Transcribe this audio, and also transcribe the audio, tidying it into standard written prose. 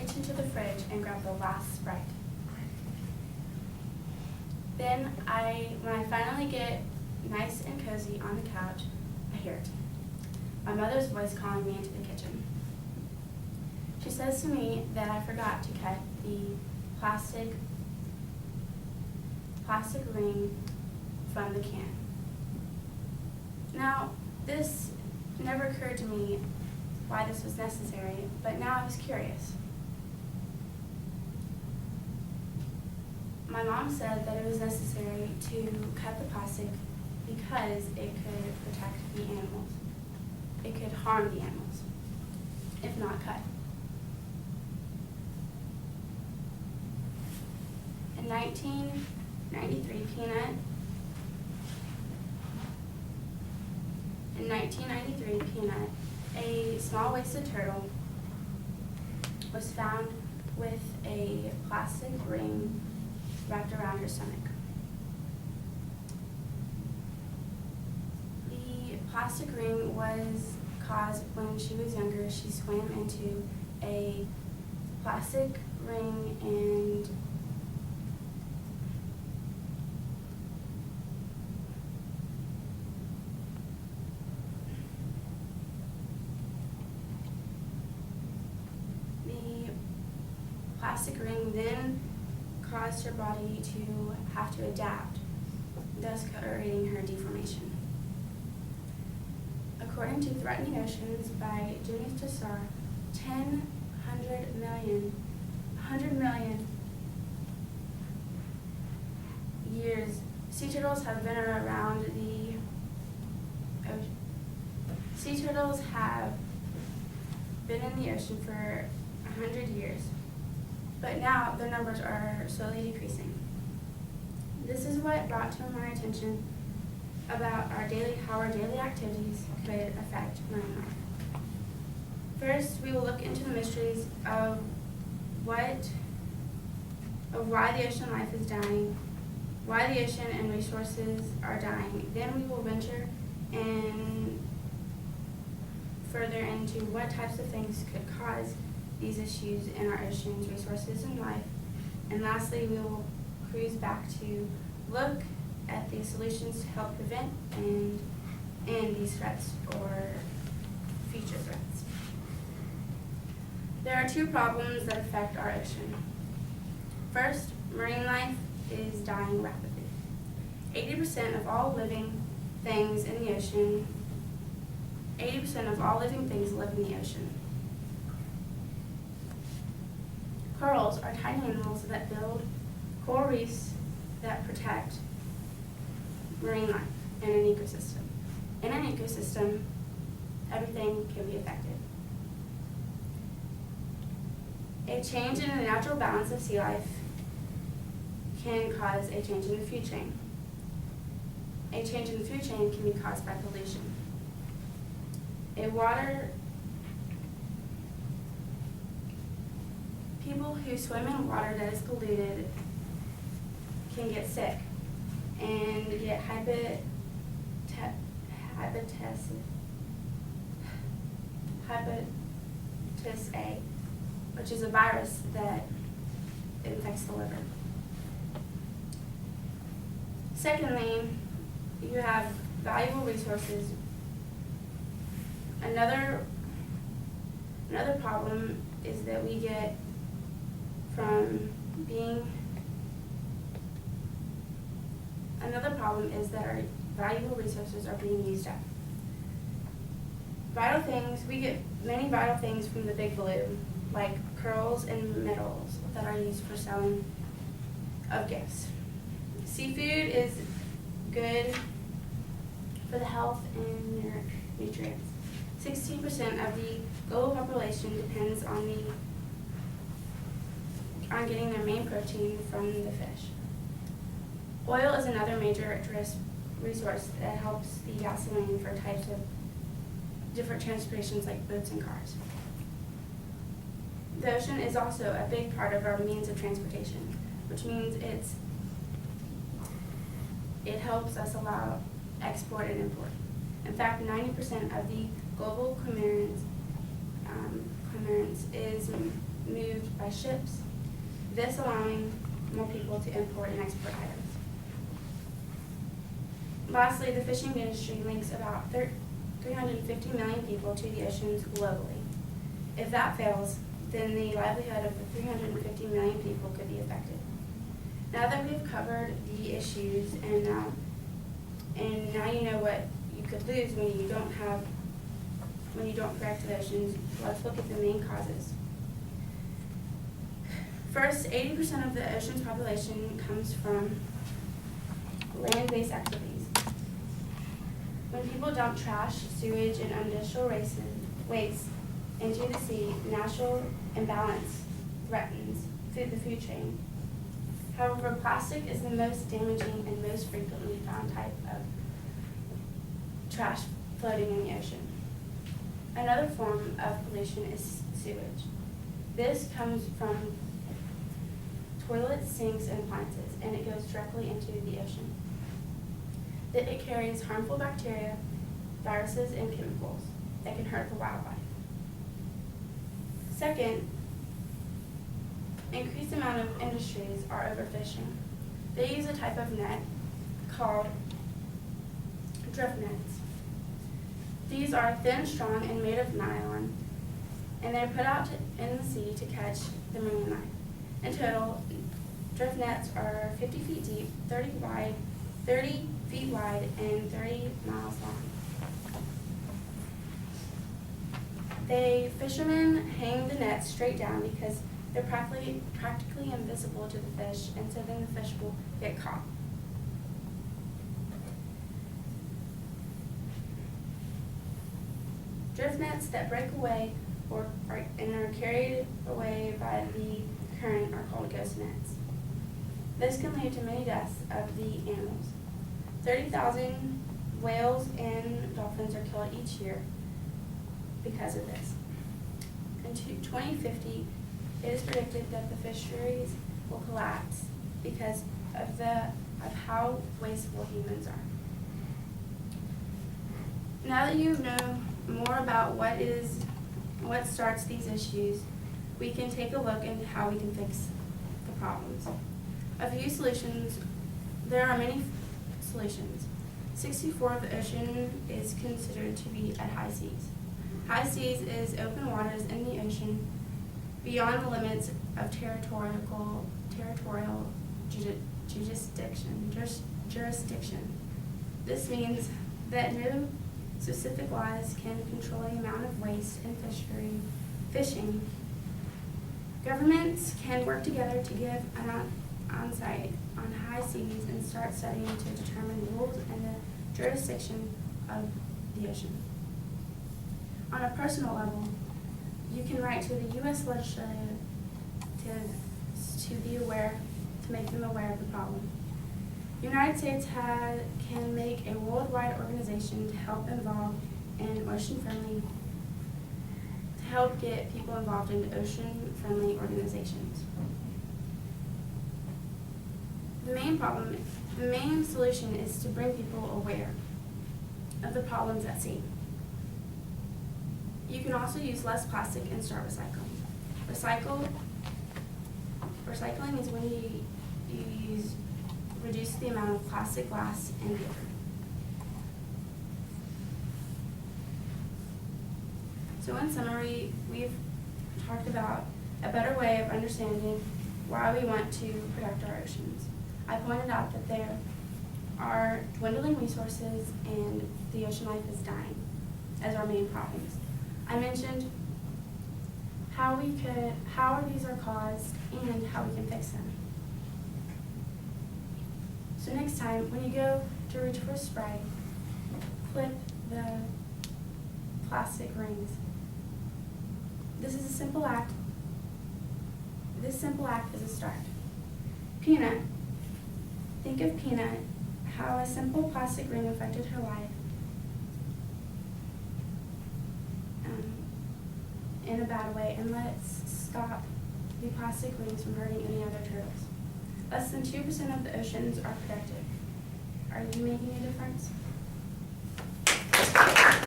reach into the fridge and grab the last Sprite. Then when I finally get nice and cozy on the couch, I hear it. My mother's voice calling me into the kitchen. She says to me that I forgot to cut the plastic ring from the can. Now, this never occurred to me why this was necessary, but now I was curious. My mom said that it was necessary to cut the plastic because it could protect the animals. It could harm the animals if not cut. In 1993, Peanut, a small waisted turtle, was found with a plastic ring wrapped around her stomach. The plastic ring was caused when she was younger. She swam into a plastic ring and plastic ring then caused her body to have to adapt, thus creating her deformation. According to Threatening Oceans by Jimmy Tassar, 100 million years, sea turtles have been around the ocean. Sea turtles have been in the ocean for 100 years. But now their numbers are slowly decreasing. This is what brought to my attention about how our daily activities could affect marine life. First, we will look into the mysteries of why the ocean life is dying, why the ocean and resources are dying. Then we will venture and further into what types of things could cause these issues in our oceans, resources, and life. And lastly, we will cruise back to look at the solutions to help prevent and end these threats or future threats. There are two problems that affect our ocean. First, marine life is dying rapidly. 80% of all living things in the ocean, 80% of all living things live in the ocean. Corals are tiny animals that build coral reefs that protect marine life in an ecosystem. In an ecosystem, everything can be affected. A change in the natural balance of sea life can cause a change in the food chain. A change in the food chain can be caused by pollution. People who swim in water that is polluted can get sick and get hepatitis A, which is a virus that infects the liver. Secondly, you have valuable resources. Another problem is that we get Another problem is that our valuable resources are being used up. Vital things, we get many vital things from the big blue, like pearls and minerals that are used for selling of gifts. Seafood is good for the health and nutrients. 16% of the global population depends on getting their main protein from the fish. Oil is another major resource that helps the gasoline for types of different transportations like boats and cars. The ocean is also a big part of our means of transportation, which means it helps us allow export and import. In fact, 90% of the global commerce is moved by ships, this allowing more people to import and export items. Lastly, the fishing industry links about 350 million people to the oceans globally. If that fails, then the livelihood of the 350 million people could be affected. Now that we've covered the issues and now you know what you could lose when you don't protect the oceans, let's look at the main causes. First, 80% of the ocean's population comes from land-based activities. When people dump trash, sewage, and industrial waste into the sea, natural imbalance threatens the food chain. However, plastic is the most damaging and most frequently found type of trash floating in the ocean. Another form of pollution is sewage. This comes from toilets, sinks, and appliances, and it goes directly into the ocean. It carries harmful bacteria, viruses, and chemicals that can hurt the wildlife. Second, increased amount of industries are overfishing. They use a type of net called drift nets. These are thin, strong, and made of nylon, and they're put out in the sea to catch the marine life. In total, drift nets are 50 feet deep, 30 feet wide, and 30 miles long. Fishermen hang the nets straight down because they're practically invisible to the fish, and so then the fish will get caught. Drift nets that break away and are carried away by the current are called ghost nets. This can lead to many deaths of the animals. 30,000 whales and dolphins are killed each year because of this. In 2050, it is predicted that the fisheries will collapse because of how wasteful humans are. Now that you know more about what starts these issues, we can take a look into how we can fix the problems. A few solutions. There are many solutions. 64% of the ocean is considered to be at high seas. High seas is open waters in the ocean beyond the limits of territorial jurisdiction. This means that no specific laws can control the amount of waste in fishing. Governments can work together to give an onsite on high seas and start studying to determine rules and the jurisdiction of the ocean. On a personal level, you can write to the U.S. legislature to make them aware of the problem. The United States can make a worldwide organization to help get people involved in ocean-friendly organizations. The main solution is to bring people aware of the problems at sea. You can also use less plastic and start recycling. Recycling is when you reduce the amount of plastic, glass, and paper. So in summary, we've talked about a better way of understanding why we want to protect our oceans. I pointed out that there are dwindling resources and the ocean life is dying as our main problems. I mentioned how these are caused and how we can fix them. So next time, when you go to reach for a spray, clip the plastic rings. This is a simple act. This simple act is a start. Peanut. Think of Peanut, how a simple plastic ring affected her life in a bad way, and let's stop the plastic rings from hurting any other turtles. Less than 2% of the oceans are protected. Are you making a difference?